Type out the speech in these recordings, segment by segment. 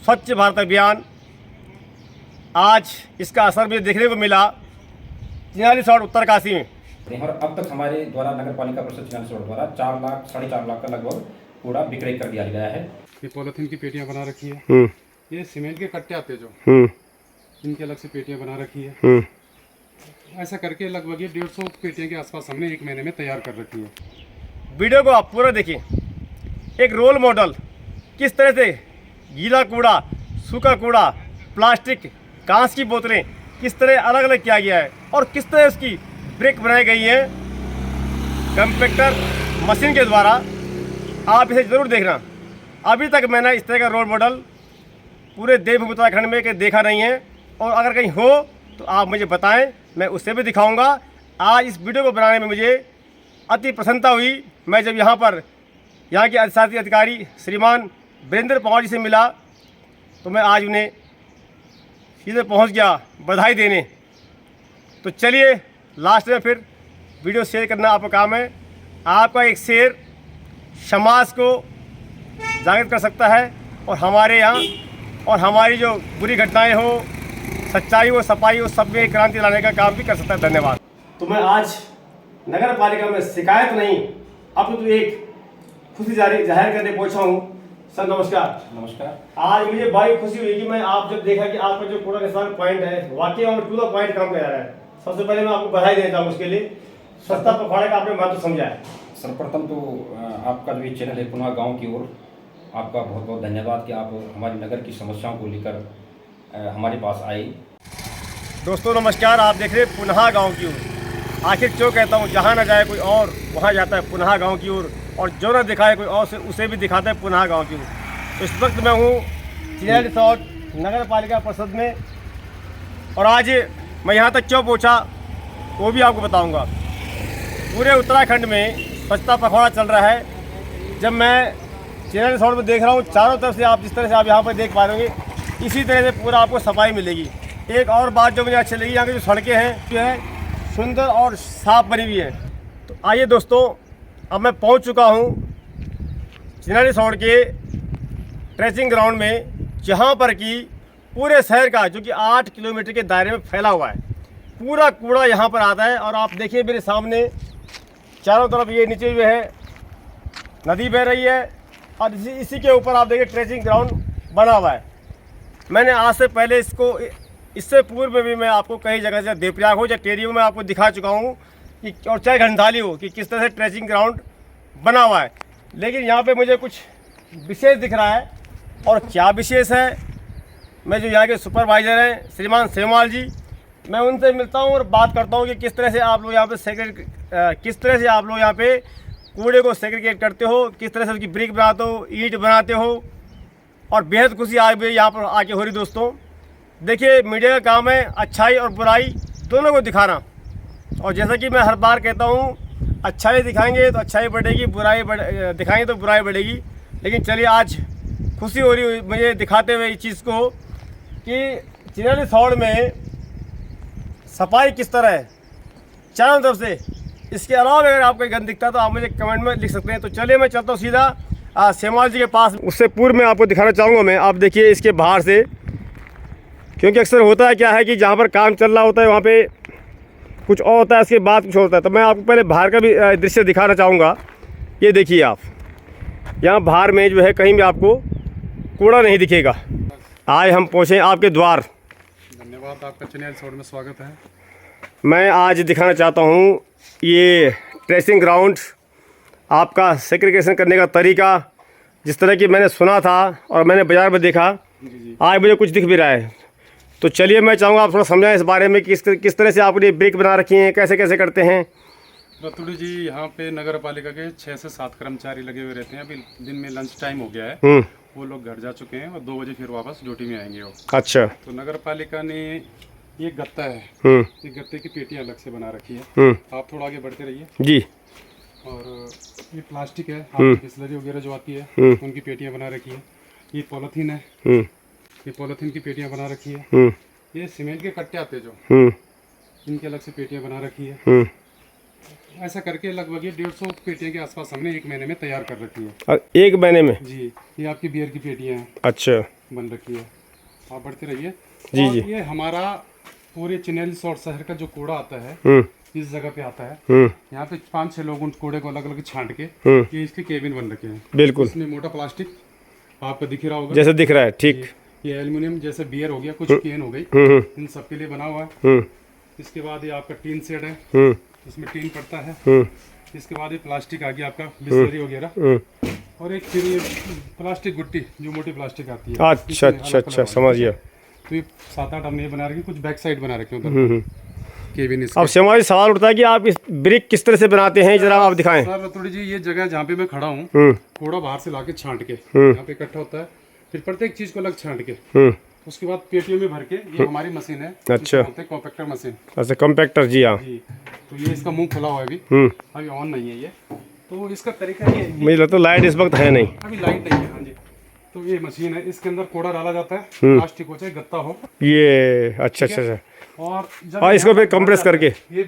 स्वच्छ भारत अभियान, आज इसका असर मुझे देखने को मिला चिन्हालीसौड़ उत्तरकाशी में। और अब तक हमारे द्वारा नगर पालिका परिषद चिन्हालीसौड़ द्वारा 4 लाख 4.5 लाख का लगभग कूड़ा विक्रय कर दिया गया है। ये पॉलिथीन की पेटियां बना रखी है, ये सीमेंट के कट्टे आते जो इनके अलग से पेटियां बना रखी है। ऐसा करके लगभग ये 150 पेटियां के आसपास हमने 1 महीने में तैयार कर रखी है। वीडियो को आप पूरा देखिए, एक रोल मॉडल किस तरह से गीला कूड़ा, सूखा कूड़ा, प्लास्टिक, कांच की बोतलें किस तरह अलग अलग किया गया है और किस तरह उसकी ब्रेक बनाई गई है कंपैक्टर मशीन के द्वारा। आप इसे ज़रूर देखना। अभी तक मैंने इस तरह का रोल मॉडल पूरे देवभूमि उत्तराखंड में कहीं देखा नहीं है, और अगर कहीं हो तो आप मुझे बताएं, मैं उससे भी दिखाऊंगा। आज इस वीडियो को बनाने में मुझे अति प्रसन्नता हुई। मैं जब यहाँ के अधिशासी अधिकारी श्रीमान वीरेंद्र पवार जी से मिला तो मैं आज उन्हें सीधे पहुँच गया बधाई देने। तो चलिए लास्ट में फिर वीडियो शेयर करना आपका काम है। आपका एक शेयर समाज को जागृत कर सकता है, और हमारे यहाँ और हमारी जो बुरी घटनाएं हो, सच्चाई हो, सफाई हो, सब में क्रांति लाने का काम भी कर सकता है। धन्यवाद। तो मैं आज नगर पालिका में शिकायत नहीं, अब तो एक खुशी जाहिर करने पहुंचा हूँ। सर नमस्कार। नमस्कार। आज मुझे बड़ी खुशी हुई कि मैं आप जब देखा कि आपका जो कूड़ा निस्तारण पॉइंट है वाकई में टू द पॉइंट काम कर रहा है। सबसे पहले मैं आपको बधाई देता हूँ उसके लिए, स्वच्छता पखवाड़े का आपने महत्व समझा है। सर्वप्रथम तो आपका जो ये चैनल है पुनः गाँव की ओर, आपका बहुत बहुत धन्यवाद कि आप हमारी नगर की समस्याओं को लेकर हमारे पास आए। दोस्तों नमस्कार, आप देख रहे हैं पुनः गाँव की ओर। आखिर क्यों कहता हूँ, जहाँ न जाए कोई और वहाँ जाता है पुनः गाँव की ओर, और जो न दिखाए कोई और उसे भी दिखाता है पुनः गाँव की ओर। तो इस वक्त मैं हूँ चिन्हालीसौड़ नगर पालिका परिषद में, और आज मैं यहाँ तक क्यों पहुँचा वो भी आपको बताऊँगा। पूरे उत्तराखंड में स्वच्छता पखवाड़ा चल रहा है। जब मैं चिन्हालीसौड़ में देख रहा हूँ, चारों तरफ से आप जिस तरह से आप यहाँ पर देख पा रहे होंगे, इसी तरह से पूरा आपको सफाई मिलेगी। एक और बात जो मुझे अच्छी लगी, यहाँ की जो सड़कें हैं जो है सुंदर और साफ बनी हुई है। तो आइए दोस्तों, अब मैं पहुँच चुका हूँ चिन्हालीसौड़ के ट्रेचिंग ग्राउंड में, जहाँ पर कि पूरे शहर का जो कि 8 किलोमीटर के दायरे में फैला हुआ है पूरा कूड़ा यहाँ पर आता है। और आप देखिए मेरे सामने चारों तरफ ये नीचे जो है नदी बह रही है, और इसी के ऊपर आप देखिए ट्रेचिंग ग्राउंड बना हुआ है। मैंने आज से पहले इससे पूर्व में भी मैं आपको कई जगह से देवप्रयाग हो या टेरी हो मैं आपको दिखा चुका हूँ कि, और चाहे घंटाली हो, कि किस तरह से ट्रेचिंग ग्राउंड बना हुआ है। लेकिन यहाँ पे मुझे कुछ विशेष दिख रहा है, और क्या विशेष है, मैं जो यहाँ के सुपरवाइज़र हैं श्रीमान सेमवाल जी, मैं उनसे मिलता हूँ और बात करता हूँ कि किस तरह से आप लोग यहाँ पे कूड़े को सेग्रीगेट करते हो, किस तरह से उसकी ब्रिक बनाते हो, ईंट बनाते हो, और बेहद खुशी आज भी यहाँ पर आके हो रही। दोस्तों देखिए, मीडिया का काम है अच्छाई और बुराई दोनों को दिखाना, और जैसा कि मैं हर बार कहता हूँ, अच्छाई दिखाएंगे तो अच्छाई बढ़ेगी, दिखाएंगे तो बुराई बढ़ेगी। लेकिन चलिए, आज खुशी हो रही मुझे दिखाते हुए इस चीज़ को कि चिन्हालीसौड़ में सफाई किस तरह है चारों तरफ से। इसके अलावा अगर आपको गंद दिखता है तो आप मुझे कमेंट में लिख सकते हैं। तो चलिए मैं चलता हूँ सीधा सेमवाल जी के पास। उससे पूर्व में आपको दिखाना चाहूँगा मैं, आप देखिए इसके बाहर से, क्योंकि अक्सर होता है क्या है कि जहाँ पर काम चल रहा होता है वहाँ पे कुछ और होता है, उसके बाद कुछ होता है। तो मैं आपको पहले बाहर का भी दृश्य दिखाना चाहूँगा। ये देखिए आप, यहाँ बाहर में जो है कहीं भी आपको कूड़ा नहीं दिखेगा। आज हम पहुँचे आपके द्वार। धन्यवाद, आपका चिन्हालीसौड़ में स्वागत है। मैं आज दिखाना चाहता हूँ ये ट्रेसिंग ग्राउंड, आपका सेग्रीगेशन करने का तरीका, जिस तरह की मैंने सुना था और मैंने बाज़ार में देखा, आज मुझे कुछ दिख भी रहा है। तो चलिए मैं चाहूँगा आप थोड़ा समझाएं इस बारे में कि किस तरह से आपने ब्रिक बना रखी हैं, कैसे कैसे करते हैं। रतुड़ी जी, यहाँ पे नगर पालिका के 6 से 7 कर्मचारी लगे हुए रहते हैं। अभी दिन में लंच टाइम हो गया है, वो लोग घर जा चुके हैं और 2 बजे फिर वापस ड्यूटी में आएंगे वो। अच्छा। तो नगर पालिका ने ये गत्ता है, ये गत्ते की पेटियां अलग से बना रखी है। आप थोड़ा आगे बढ़ते रहिए जी। और ये प्लास्टिक है, आपकी बिस्लरी वगैरह जो आती है उनकी पेटियां बना रखी है। ये पॉलीथीन है, ये पॉलीथीन की पेटियां बना रखी है। ये सीमेंट के कट्टे आते जो, इनके अलग से पेटियां बना रखी है। ऐसा करके लगभग ये 150 पेटियां के आसपास हमने एक महीने में तैयार कर रखी है। और एक महीने में? जी, ये आपकी बियर की पेटियां हैं, अच्छा, बन रखी है। आप बढ़ते रहिए। जी और जी। ये हमारा पूरे चिन्हैनी शॉर्ट शहर का जो कूड़ा आता है इस जगह पे आता है। यहाँ पे 5-6 लोग उन कूड़े को अलग अलग छांट के ये इसके केबिन बन रखे हैं। बिल्कुल। इसमें मोटा प्लास्टिक आपको दिख रहा होगा, जैसे दिख रहा है, ठीक। ये एल्युमिनियम जैसे बियर हो गया, कुछ कैन हो गई, इन सब के लिए बना हुआ है। इसके बाद ये आपका टीन सेट है, इसमें टीन पड़ता है। इसके बाद ये प्लास्टिक आ गया आपका, बिस्लरी वगैरह, और एक फिर ये प्लास्टिक गुट्टी जो मोटी प्लास्टिक आती है। अच्छा अच्छा अच्छा, समझ गया। तो ये 7-8 हमने बना रखे, कुछ बैक साइड बना रखे उधर केबिन। अब शर्मा जी सवाल उठता है कि आप इस ब्रिक किस तरह से बनाते हैं, जरा आप दिखाएं। सर रतुड़ी जी, ये जगह जहाँ पे मैं खड़ा हूँ, कूड़ा बाहर से लाके छांट के यहाँ पे इकट्ठा होता है, फिर प्रत्येक चीज को अलग छांट के उसके बाद पेटियों में भर के, ये हमारी मशीन है। अच्छा, कॉम्पैक्टर मशीन। अच्छा, कॉम्पैक्टर, जी हाँ। जी, तो ये इसका मुंह खुला हुआ है अभी ऑन नहीं है ये। तो इसका तरीका ये है, मुझे लगता है लाइट इस वक्त है नहीं, अभी लाइट नहीं है। हाँ जी, तो ये मशीन है, इसके अंदर कूड़ा डाला जाता है, प्लास्टिक हो चाहे गत्ता हो ये। अच्छा अच्छा अच्छा। और जब और इसको फिर कंप्रेस करके ये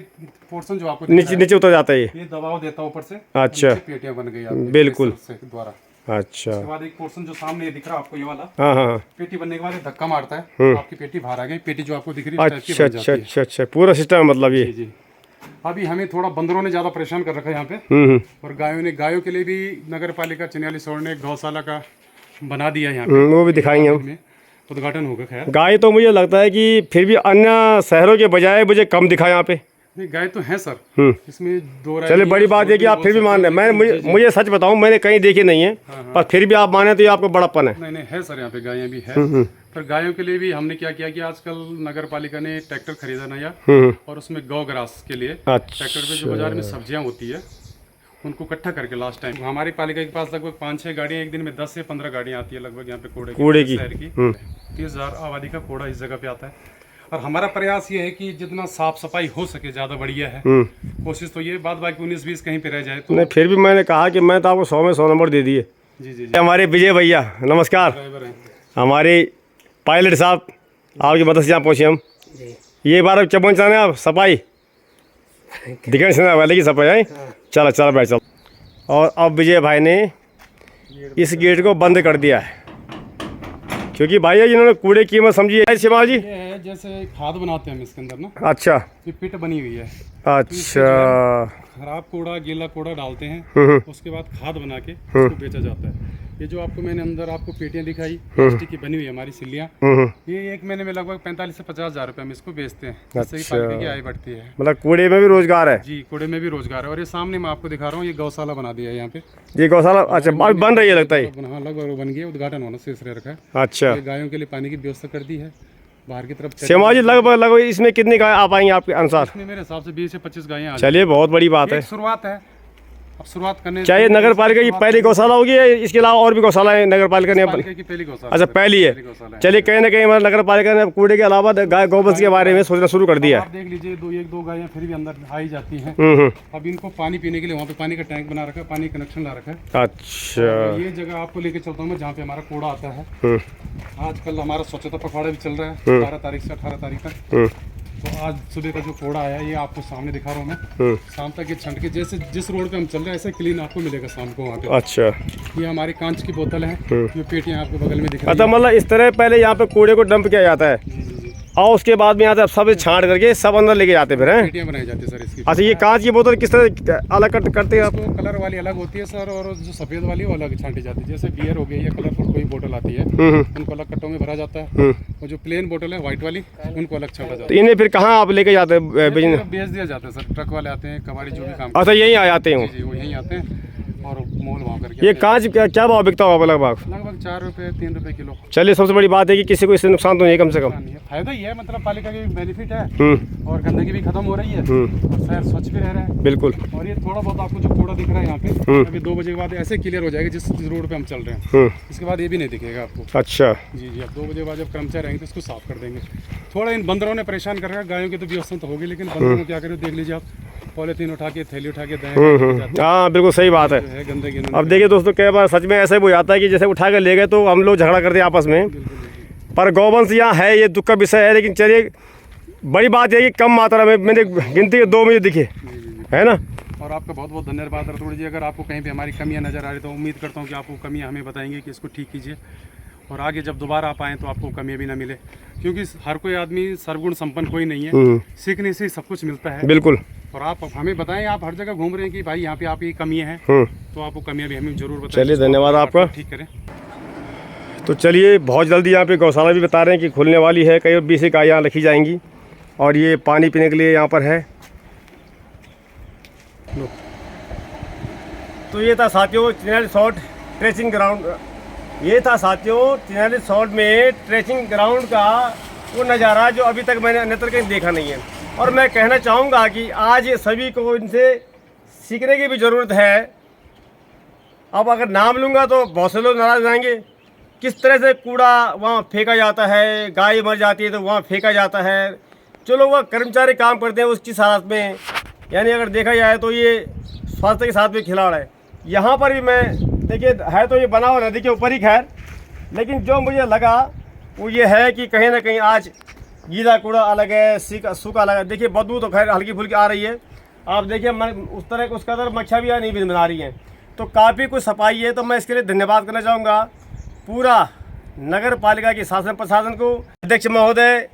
पोर्शन जो आपको नीचे नीचे उतर जाता है ये। दबाव देता है ऊपर से। अच्छा, पेटियां बन गई आपकी बिल्कुल प्रेशर से द्वारा। अच्छा। उसके बाद एक पोर्शन जो सामने ये दिख रहा है आपको, ये वाला हाँ हाँ, पेटी बनने के बाद धक्का मारता है, आपकी पेटी बाहर आ गई। पेटी जो आपको दिख रही है अच्छा अच्छा अच्छा अच्छा, पूरा सिस्टम है मतलब ये। जी। अभी हमें थोड़ा बंदरों ने ज्यादा परेशान कर रखा है यहाँ पे, और गायों के लिए भी नगर पालिका चिन्हैनी शहर ने गौशाला का बना दिया है यहाँ पे। वो भी दिखाएंगे हम, उद्घाटन होगा। खैर गाय तो मुझे लगता है कि फिर भी अन्य शहरों के बजाय मुझे कम दिखा यहाँ पे। नहीं, गाय तो है सर, इसमें दो राय। चलिए, बड़ी बात है कि आप फिर भी मान रहे हैं। मैं मुझे सच बताऊं, मैंने कहीं देखी नहीं है, पर फिर भी आप माने तो ये आपको बड़ापन है। नहीं है सर, यहाँ पे गायें भी है। पर गायों के लिए भी हमने क्या किया कि आजकल नगर पालिका ने ट्रैक्टर खरीदा नया, और उसमें गौ ग्रास के लिए ट्रैक्टर पे जो बाजार में सब्जियां होती है उनको इकट्ठा करके लास्ट टाइम हमारी पालिका के पास लगभग 5-6 गाड़ियां, एक दिन में 10 से 15 गाड़ियां आती है लगभग यहाँ पे कूड़े की शहर की। 30,000 आबादी का कूड़ा इस जगह पे आता है, और हमारा प्रयास ये है कि जितना साफ सफाई हो सके ज्यादा बढ़िया है। कोशिश तो ये, बात बाकी 19-20 कहीं पे रह जाए तो नहीं, फिर भी मैंने कहा कि मैं तो आपको 100 में 100 नंबर दे दिए। जी। हमारे विजय भैया नमस्कार, हमारे पायलट साहब, आपकी मदद से यहाँ पहुँचे हम। ये बार चपन चाने आप सफाई दिखने से वाले की सफाई है। चलो भाई चलो। और अब विजय भाई ने इस गेट को बंद कर दिया है, क्योंकि भाई जिन्होंने कूड़े की कीमत समझी है। शिवा जी, ये है जैसे खाद बनाते हैं हम इसके अंदर ना, अच्छा, ये पिट बनी हुई है। अच्छा, खराब कूड़ा, गीला कूड़ा डालते हैं, उसके बाद खाद बना के उसको बेचा जाता है। ये जो आपको मैंने अंदर आपको पेटियां दिखाई प्लास्टिक की बनी हुई है हमारी सिल्लियाँ, ये एक महीने में लगभग 45 से 50 हज़ार रुपये में इसको बेचते हैं, जिससे कि पालिका की आय बढ़ती है। मतलब कूड़े में भी रोजगार है। जी, कूड़े में भी रोजगार है। और ये सामने मैं आपको दिखा रहा हूँ, ये गौशाला बना दिया है यहाँ पे। ये गौशाला, अच्छा, बन रही है लगता है। हाँ, लगभग बन गया, उद्घाटन होना शेष रह रखा है। अच्छा, गायों के लिए पानी की व्यवस्था कर दी है बाहर की तरफ। शिवा जी, लगभग इसमें कितनी गाय आ पाएंगी आपके अनुसार? इसमें मेरे हिसाब से 20 से 25 गायें आ चलिए, बहुत बड़ी बात है। शुरुआत है, अब शुरुआत करने। क्या ये नगर पालिका की पहली गौशाला होगी या इसके अलावा और भी गौशाला है नगर पालिका ने? की पहली गौशाला। अच्छा, पहली है। चलिए, कहीं ना कहीं नगर पालिका ने कूड़े के अलावा गाय गोवंश के बारे में सोचना शुरू कर दिया है। आप देख लीजिए, एक दो गायें फिर भी अंदर आई जाती हैं। अब इनको पानी पीने के लिए वहाँ पे पानी का टैंक बना रखा है, पानी कनेक्शन ला रखा है। अच्छा, ये जगह आपको लेके चलता हूँ मैं, जहाँ पे हमारा कूड़ा आता है। आजकल हमारा स्वच्छता पखवाड़ा भी चल रहा है 12 तारीख से 18 तारीख तक। तो आज सुबह का जो कूड़ा आया, ये आपको सामने दिखा रहा हूँ मैं। शाम तक ये छंट के, जैसे जिस रोड पे हम चल रहे हैं ऐसे क्लीन आपको मिलेगा शाम को वहाँ पे। अच्छा, ये हमारी कांच की बोतल है, ये पेटियाँ आपको बगल में दिख रही अच्छा, मतलब इस तरह पहले यहाँ पे कूड़े को डंप किया जाता है, है। और उसके बाद में यहाँ से सब छांट करके सब अंदर लेके जाते फिर हैं। पेटियाँ बनाई जाती है सर इसकी। अच्छा, ये कांच की बोतल किस तरह अलग करते हैं आप? इसको कलर वाली अलग होती है सर, और जो सफेद वाली वो अलग छांटी जाती है। जैसे बियर हो गई या कलरफुल कोई बोतल आती है, उनको अलग कट्टों में भरा जाता है, और जो प्लेन बोतल है व्हाइट वाली, उनको अलग छांटा जाता तो इन्हें फिर कहाँ आप लेके जाते हैं? बेच दिया जाता है सर, ट्रक वाले आते हैं, कबाड़ी जो भी काम। अच्छा, यहीं आ जाते हैं जी, वो यहीं आते हैं और मोल भाव करके। ये कांच क्या भाव बिकता होगा लगभग? 4 रुपये 3 रुपये किलो। चलिए, सबसे बड़ी बात है कि किसी को इससे नुकसान तो नहीं, कम से कम फायदा ही है, मतलब पालिका की बेनिफिट है, और गंदगी भी खत्म हो रही है, और शहर स्वच्छ भी रह रहा है। बिल्कुल। और ये थोड़ा बहुत आपको जो कूड़ा दिख रहा है यहाँ पे, अभी 2 बजे के बाद ऐसे क्लियर हो जाएगा जिस रोड पे हम चल रहे हैं। इसके बाद ये भी नहीं दिखेगा आपको। अच्छा, जी, अब 2 बजे बाद जब कर्मचारी आएंगे तो इसको साफ कर देंगे। थोड़ा इन बंदरों ने परेशान कर रखा है, गायों की तो व्यवस्था तो होगी, लेकिन बंदरों को क्या करें, देख लीजिए आप, पॉलीथीन उठा के, थैली उठा के दें। हाँ, बिल्कुल सही बात है। गंदगी। अब देखिए दोस्तों, कई बार सच में ऐसे हो जाता है कि जैसे उठा कर ले गए तो हम लोग झगड़ा करते हैं आपस में, पर गौवंश यहाँ है, ये दुख का विषय है। लेकिन चलिए, बड़ी बात है कि कम मात्रा में, मैंने गिनती के 2 मुझे दिखे, है ना। और आपका बहुत बहुत धन्यवाद रतोड़ी जी। अगर आपको कहीं पे हमारी कमियां नज़र आ रही तो उम्मीद करता हूं कि आपको कमियां हमें बताएंगे कि इसको ठीक कीजिए, और आगे जब दोबारा आप आएँ तो आपको कमियां भी ना मिले, क्योंकि हर कोई आदमी सर्वगुण संपन्न कोई नहीं है, सीखने से सब कुछ मिलता है। बिल्कुल। और आप हमें बताएं, आप हर जगह घूम रहे हैं कि भाई यहाँ पे आपकी कमियां हैं, तो आपको कमियां भी हमें जरूर बताएं। चलिए, धन्यवाद आपका। ठीक करें। तो चलिए, बहुत जल्दी यहाँ पे गौशाला भी बता रहे हैं कि खुलने वाली है, कई और 20 गाय यहाँ रखी जाएंगी, और ये पानी पीने के लिए यहाँ पर है। तो ये था साथियों चिनाली शॉर्ट ट्रेचिंग ग्राउंड, ये था साथियों चिनाली शॉर्ट में ट्रेचिंग ग्राउंड का वो नज़ारा जो अभी तक मैंने अन्यत्र कहीं देखा नहीं है। और मैं कहना चाहूँगा कि आज सभी को इनसे सीखने की भी ज़रूरत है। अब अगर नाम लूँगा तो बहुत से लोग नाराज़ जाएंगे, किस तरह से कूड़ा वहाँ फेंका जाता है, गाय मर जाती है तो वहाँ फेंका जाता है। जो लोग वहाँ कर्मचारी काम करते हैं उसकी हालत में, यानी अगर देखा जाए तो ये स्वास्थ्य के साथ भी खिलाड़ है। यहाँ पर भी मैं देखिए, है तो ये बना हुआ नदी के ऊपर ही, खैर, लेकिन जो मुझे लगा वो ये है कि कहीं ना कहीं आज गीला कूड़ा अलग है, सूखा अलग है। देखिए बदबू तो खैर हल्की फुल्की आ रही है, आप देखिए उस कदर मच्छा भी नहीं बना रही हैं, तो काफ़ी कुछ सफाई है। तो मैं इसके लिए धन्यवाद करना चाहूँगा पूरा नगर पालिका के शासन प्रशासन को, अध्यक्ष महोदय,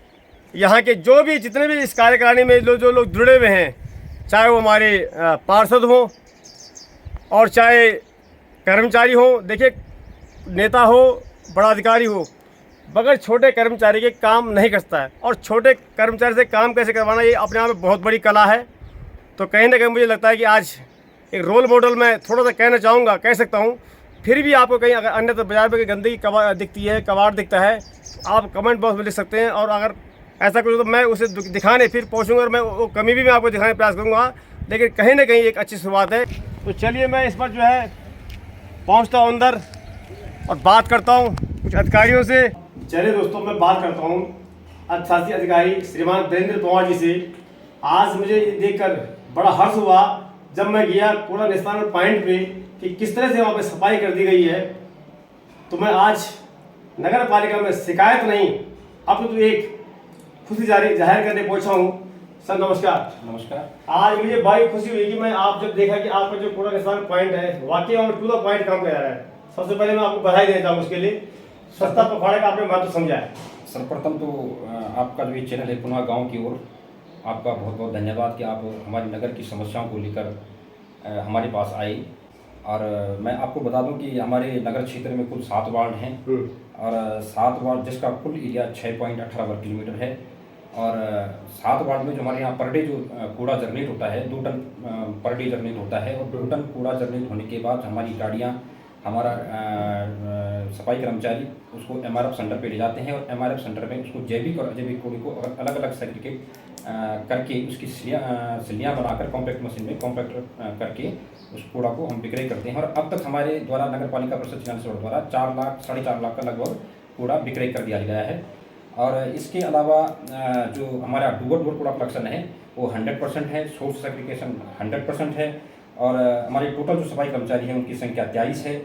यहाँ के जो भी जितने भी इस कार्यकारिणी में जो लोग जुड़े हुए हैं, चाहे वो हमारे पार्षद हों और चाहे कर्मचारी हो, देखिए नेता हो, बड़ा अधिकारी हो, बगैर छोटे कर्मचारी के काम नहीं करता है। और छोटे कर्मचारी से काम कैसे करवाना, ये अपने आप में बहुत बड़ी कला है। तो कहीं ना कहीं मुझे लगता है कि आज एक रोल मॉडल मैं थोड़ा सा कहना चाहूँगा, कह सकता हूँ। फिर भी आपको कहीं अगर अन्य बाजार में गंदगी दिखती है, कबाड़ दिखता है, आप कमेंट बॉक्स में लिख सकते हैं, और अगर ऐसा कुछ तो मैं उसे दिखाने फिर पहुँचूँगा, और मैं वो कमी भी मैं आपको दिखाने का प्रयास करूँगा। लेकिन कहीं ना कहीं एक अच्छी शुरुआत है। तो चलिए मैं इस पर जो है पहुँचता हूँ अंदर और बात करता हूँ कुछ अधिकारियों से। चलिए दोस्तों, मैं बात करता हूँ अधिशासी अधिकारी श्रीमान वीरेंद्र पवार जी से। आज मुझे देखकर बड़ा हर्ष हुआ जब मैं गया कूड़ा निस्तारण पॉइंट पे कि किस तरह से वहाँ पे सफाई कर दी गई है। तो मैं आज नगर पालिका में शिकायत नहीं, अब तो एक खुशी जाहिर करने पहुँचा हूँ। सर नमस्कार। नमस्कार। आज मुझे बड़ी खुशी हुई कि मैं आप जब देखा कि आपका जो कूड़ा निस्तारण पॉइंट है वाकई में टू द पॉइंट काम कर रहा है। सबसे पहले मैं आपको बधाई देना चाहूँगा उसके लिए, स्वच्छता पखवाड़े का आपने महत्व समझा है। सर्वप्रथम तो आपका जो ये चैनल है पुनः गांव की ओर, आपका बहुत बहुत धन्यवाद कि आप हमारे नगर की समस्याओं को लेकर हमारे पास आए। और मैं आपको बता दूं कि हमारे नगर क्षेत्र में कुल 7 वार्ड हैं, और 7 वार्ड जिसका कुल एरिया 6.18 वर्ग किलोमीटर है। और 7 वार्ड में जो हमारे यहाँ पर डे जो कूड़ा जनरेट होता है 2 टन पर डे जनरेट होता है। और 2 टन कूड़ा जनरेट होने के बाद हमारी गाड़ियाँ, हमारा सफाई कर्मचारी उसको MRF सेंटर पे ले जाते हैं, और MRF सेंटर में उसको जैविक और अजैविक कूड़े को अलग अलग सेग्रीगेट करके उसकी सिलियाँ बनाकर कॉम्पैक्ट मशीन में कॉम्पैक्ट करके उस कूड़ा को हम विक्रय करते हैं। और अब तक हमारे द्वारा नगर पालिका परिषद चिनाली द्वारा 4 लाख 4.5 लाख का लगभग कूड़ा विक्रय कर दिया गया है। और इसके अलावा जो हमारा डोर टू डोर कूड़ा कलेक्शन है वो 100% है, सोर्स सेग्रीगेशन 100% है। और हमारे टोटल जो सफाई कर्मचारी हैं उनकी संख्या 23 है।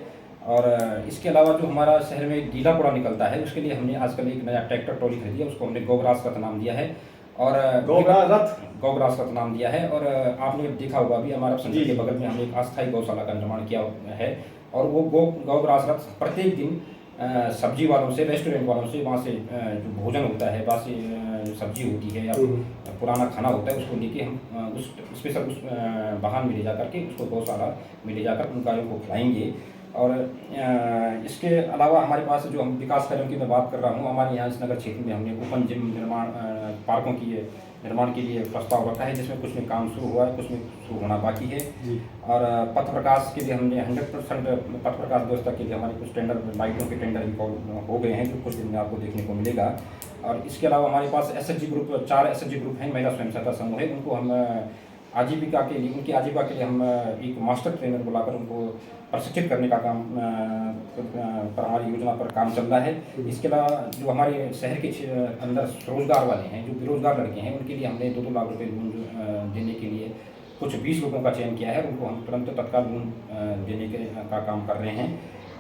और इसके अलावा जो हमारा शहर में गीला कूड़ा निकलता है उसके लिए हमने आजकल एक नया ट्रैक्टर ट्रॉली खरीदी है, उसको हमने गौग्रास रथ नाम दिया है। और गौग्रास रथ नाम दिया है। और आपने देखा होगा अभी हमारे सेंटर के बगल में हमने एक अस्थायी गौशाला का निर्माण किया है, और वो गौग्रास रथ प्रत्येक दिन सब्जी वालों से, रेस्टोरेंट वालों से, वहाँ से जो भोजन होता है, बासी सब्जी होती है या पुराना खाना होता है, उसको लेके हम उस स्पेशल उस वाहन में ले जा करके उसको गौशाला में ले जाकर उन गायों को खिलाएंगे। और इसके अलावा हमारे पास जो हम विकास कार्यों की मैं बात कर रहा हूँ, हमारे यहाँ इस नगर क्षेत्र में हमने ओपन जिम निर्माण, पार्कों की निर्माण के लिए प्रस्ताव रखा है, जिसमें कुछ में काम शुरू हुआ है, कुछ में शुरू होना बाकी है। और पथ प्रकाश के लिए हमने 100% पथ प्रकाश व्यवस्था के लिए हमारे कुछ टेंडर, लाइटों के टेंडर भी हो गए हैं, जो कुछ दिन में आपको देखने को मिलेगा। और इसके अलावा हमारे पास SHG ग्रुप, 4 SHG ग्रुप हैं, महिला स्वयं सहायता समूह है, उनको हम आजीविका के लिए, उनकी आजीविका के लिए हम एक मास्टर ट्रेनर बुलाकर उनको प्रशिक्षित करने का काम पर हमारी योजना पर काम चल रहा है। इसके अलावा जो हमारे शहर के अंदर रोजगार वाले हैं, जो बेरोजगार लड़के हैं, उनके लिए हमने 2-2 लाख रुपये लोन देने के लिए कुछ 20 लोगों का चयन किया है, उनको हम तुरंत तत्काल लोन देने का काम कर रहे हैं।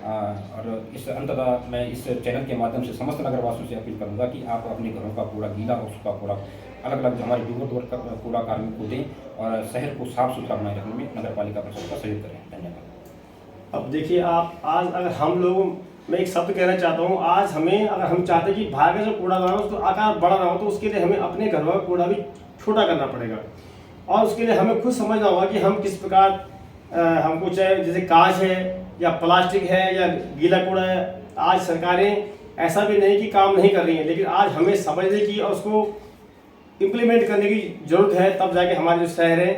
और इस अंततः मैं इस चैनल के माध्यम से समस्त नगरवासियों से अपील करूंगा कि आप अपने घरों का कूड़ा गीला और सूखा कूड़ा अलग अलग हमारे डूबर डूबर का कूड़ा कार्मिक को दें और शहर को साफ सुथरा बनाए रखने में नगर पालिका परिषद का सहयोग करें। धन्यवाद। अब देखिए आप आज अगर हम लोग, मैं एक शब्द कहना चाहता हूँ, आज हमें अगर हम चाहते हैं कि बाहर का जो कूड़ादान हो उसका आकार बड़ा ना हो, तो उसके लिए हमें अपने घरों का कूड़ा भी छोटा करना पड़ेगा और उसके लिए हमें खुद समझना होगा कि हम किस प्रकार हमको चाहे जैसे कांच है या प्लास्टिक है या गीला कूड़ा है। आज सरकारें ऐसा भी नहीं कि काम नहीं कर रही हैं, लेकिन आज हमें समझने की और उसको इम्प्लीमेंट करने की ज़रूरत है, तब जाके हमारे जो शहर हैं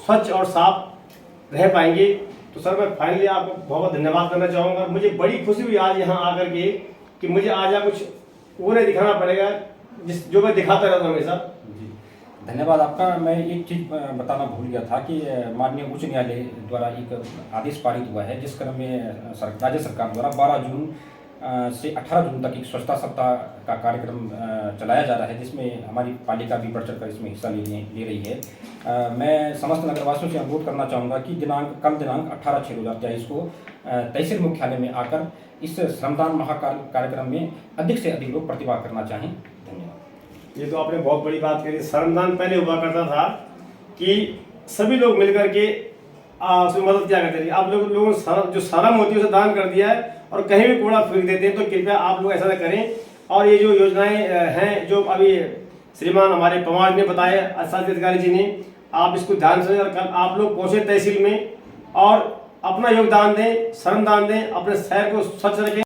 स्वच्छ और साफ रह पाएंगे। तो सर मैं फाइनली आपको बहुत बहुत धन्यवाद करना चाहूँगा। मुझे बड़ी खुशी हुई आज यहाँ आकर के कि मुझे आज यहाँ कुछ वो नहीं दिखाना पड़ेगा जो मैं दिखाता रहता हूँ हमेशा। जी धन्यवाद आपका। मैं एक चीज़ बताना भूल गया था कि माननीय उच्च न्यायालय द्वारा एक आदेश पारित हुआ है जिस क्रम में राज्य सरकार द्वारा 12 जून से 18 जून तक एक स्वच्छता सप्ताह का कार्यक्रम चलाया जा रहा है, जिसमें हमारी पालिका भी बढ़ चढ़ कर इसमें हिस्सा ले रही है। मैं समस्त नगरवासियों से अनुरोध करना चाहूँगा कि कल दिनांक 18/6/2023 को तहसील मुख्यालय में आकर इस श्रमदान महाकार्यक्रम में अधिक से अधिक लोग प्रतिभाग करना चाहें। धन्यवाद। ये तो आपने बहुत बड़ी बात कही। श्रमदान पहले हुआ करता था कि सभी लोग मिलकर के उसमें मदद किया करते थे। आप लोगों ने जो शर्म होती है उसे दान कर दिया है और कहीं भी कूड़ा फेंक देते हैं, तो कृपया आप लोग ऐसा न करें। और ये जो योजनाएं हैं जो अभी श्रीमान हमारे पवार ने बताया, शासकीय अधिकारी जी ने, आप इसको ध्यान से और कल आप लोग पहुँचे तहसील में और अपना योगदान दें, श्रमदान दें, अपने शहर को स्वच्छ रखें।